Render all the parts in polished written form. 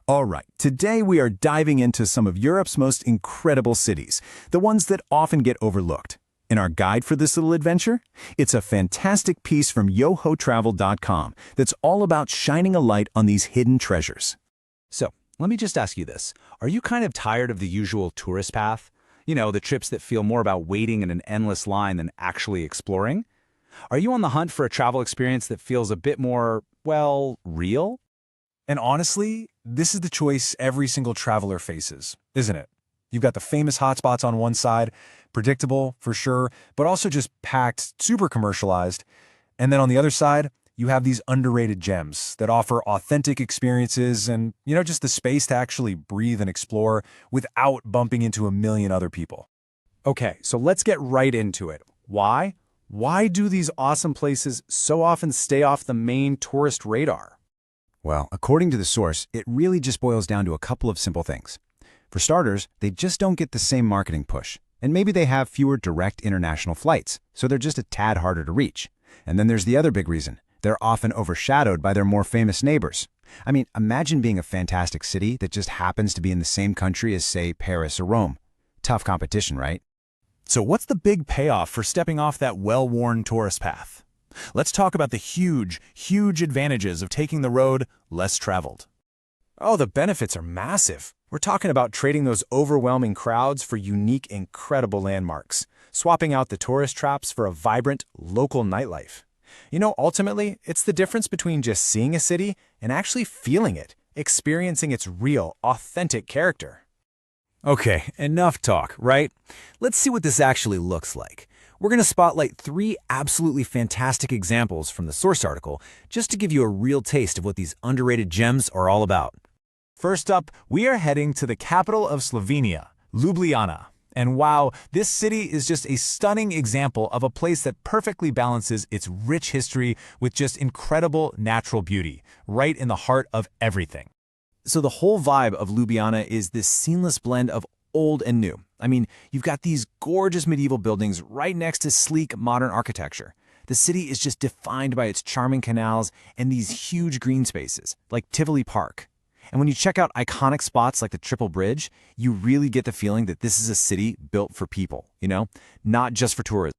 All right, today we are diving into some of Europe's most incredible cities, the ones that often get overlooked. In our guide for this little adventure, it's a fantastic piece from yohotravel.com that's all about shining a light on these hidden treasures. So, let me just ask you this. Are you kind of tired of the usual tourist path? You know, the trips that feel more about waiting in an endless line than actually exploring? Are you on the hunt for a travel experience that feels a bit more, well, real? And honestly, this is the choice every single traveler faces, isn't it? You've got the famous hotspots on one side, predictable for sure, but also just packed, super commercialized. And then on the other side, you have these underrated gems that offer authentic experiences and, just the space to actually breathe and explore without bumping into a million other people. Okay, so let's get right into it. Why? Why do these awesome places so often stay off the main tourist radar? Well, according to the source, it really just boils down to a couple of simple things. For starters, they just don't get the same marketing push. And maybe they have fewer direct international flights, so they're just a tad harder to reach. And then there's the other big reason. They're often overshadowed by their more famous neighbors. I mean, imagine being a fantastic city that just happens to be in the same country as, say, Paris or Rome. Tough competition, right? So what's the big payoff for stepping off that well-worn tourist path? Let's talk about the huge, huge advantages of taking the road less traveled. Oh, the benefits are massive. We're talking about trading those overwhelming crowds for unique, incredible landmarks, swapping out the tourist traps for a vibrant, local nightlife. Ultimately, it's the difference between just seeing a city and actually feeling it, experiencing its real, authentic character. Okay, enough talk, right? Let's see what this actually looks like. We're going to spotlight 3 absolutely fantastic examples from the source article just to give you a real taste of what these underrated gems are all about. First up, we are heading to the capital of Slovenia, Ljubljana. And wow, this city is just a stunning example of a place that perfectly balances its rich history with just incredible natural beauty, right in the heart of everything. So the whole vibe of Ljubljana is this seamless blend of old and new. I mean, you've got these gorgeous medieval buildings right next to sleek modern architecture. The city is just defined by its charming canals and these huge green spaces, like Tivoli Park. And when you check out iconic spots like the Triple Bridge, you really get the feeling that this is a city built for people, not just for tourism.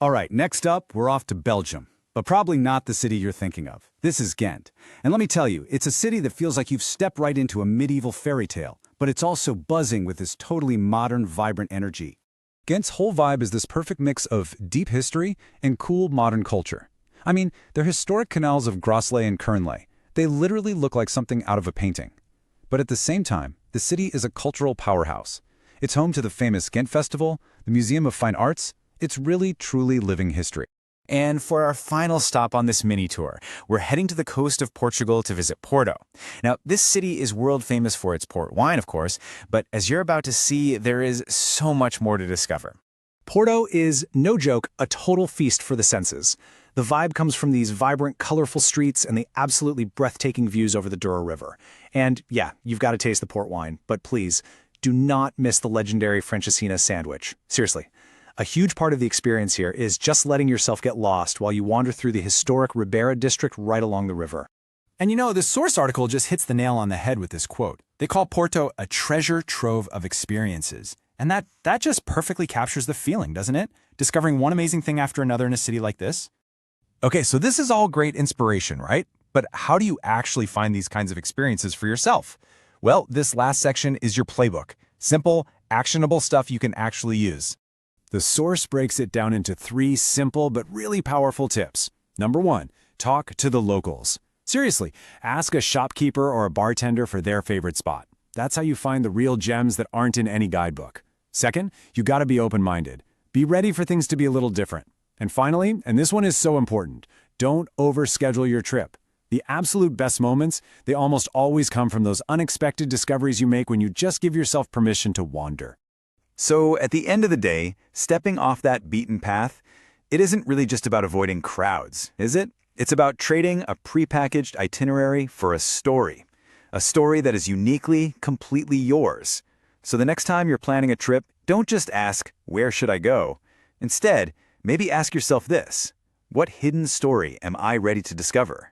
All right, next up, we're off to Belgium, but probably not the city you're thinking of. This is Ghent. And let me tell you, it's a city that feels like you've stepped right into a medieval fairy tale, but it's also buzzing with this totally modern, vibrant energy. Ghent's whole vibe is this perfect mix of deep history and cool modern culture. I mean, their historic canals of Grossley and Kernley, they literally look like something out of a painting. But at the same time, the city is a cultural powerhouse. It's home to the famous Ghent Festival, the Museum of Fine Arts. It's really, truly living history. And for our final stop on this mini tour, we're heading to the coast of Portugal to visit Porto. Now, this city is world famous for its port wine, of course, but as you're about to see, there is so much more to discover. Porto is, no joke, a total feast for the senses. The vibe comes from these vibrant, colorful streets and the absolutely breathtaking views over the Douro River. And yeah, you've got to taste the port wine, but please, do not miss the legendary Francesina sandwich. Seriously. A huge part of the experience here is just letting yourself get lost while you wander through the historic Ribeira district right along the river. And the source article just hits the nail on the head with this quote. They call Porto a treasure trove of experiences. And that just perfectly captures the feeling, doesn't it? Discovering one amazing thing after another in a city like this. Okay, so this is all great inspiration, right? But how do you actually find these kinds of experiences for yourself? Well, this last section is your playbook. Simple, actionable stuff you can actually use. The source breaks it down into 3 simple but really powerful tips. Number 1, talk to the locals. Seriously, ask a shopkeeper or a bartender for their favorite spot. That's how you find the real gems that aren't in any guidebook. Second, you gotta be open-minded. Be ready for things to be a little different. And finally, and this one is so important, don't overschedule your trip. The absolute best moments, they almost always come from those unexpected discoveries you make when you just give yourself permission to wander. So at the end of the day, stepping off that beaten path, it isn't really just about avoiding crowds, is it? It's about trading a prepackaged itinerary for a story that is uniquely, completely yours. So the next time you're planning a trip, don't just ask, where should I go? Instead, maybe ask yourself this: what hidden story am I ready to discover?